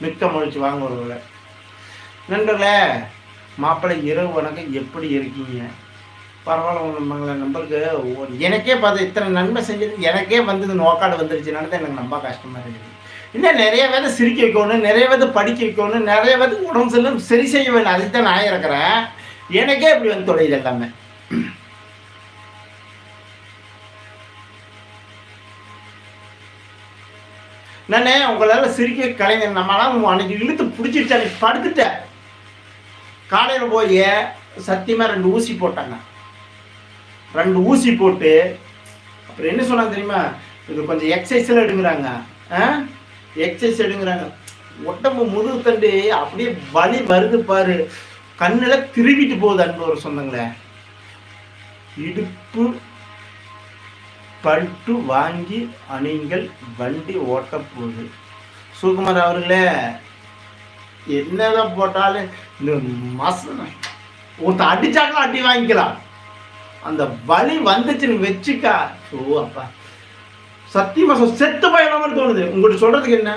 மிக்க மகிழ்ச்சி. வாங்க ஒருவரை நண்பர்களே, மாப்பிள்ளை இரவு வணக்கம். எப்படி இருக்கீங்க? பரவாயில்ல. நம்மளுக்கு எனக்கே பார்த்து இத்தனை நன்மை செஞ்சது எனக்கே வந்தது நோக்காடு வந்துருச்சுனால தான் எனக்கு ரொம்ப கஷ்டமாக இருக்குது. இன்னும் நிறைய பேரை சிரிக்க வைக்கணும், நிறைய பேரை படிக்க வைக்கணும், நிறைய பேருக்கு உடம்பு செல்லும் சரி செய்ய வேணும். அதுக்கு தான் நான் இருக்கிறேன். எனக்கே இப்படி வந்து தொலைது எல்லாமே. நானே உங்களால் சிரிக்க கலைஞர் நம்மளாம் அன்னைக்கு இழுத்து பிடிச்சிருச்சு. அன்னைக்கு படுத்துட்டேன். காலையில் போய் சத்தியமாக 2 ஊசி போட்டாங்க. 2 ஊசி போட்டு அப்புறம் என்ன சொன்னாங்க தெரியுமா? இது கொஞ்சம் எக்ஸசைஸ்லாம் எடுங்கிறாங்க. எக்ஸசைஸ் எடுங்கிறாங்க. உடம்பு முதுகு தண்டு அப்படியே வலி வருது பாரு. கண்ணில் திருவிட்டு போகுது. அன்பு ஒரு சொந்தங்களே, இடுப்பு பல்ட்டு வாங்கி அணிங்கள், வண்டி ஓட்ட போகுது. சுகுமார் அவர்களே, என்னதான் போட்டாலும் இந்த மாசம் ஒருத்தர் அடிச்சாக்கலாம் அடி வாங்கிக்கலாம். அந்த வலி வந்துச்சுன்னு வச்சுக்கா. ஓ அப்பா, சத்தியமா செத்து போயிடலாமனு தோணுது. உங்கள்கிட்ட சொல்றதுக்கு என்ன?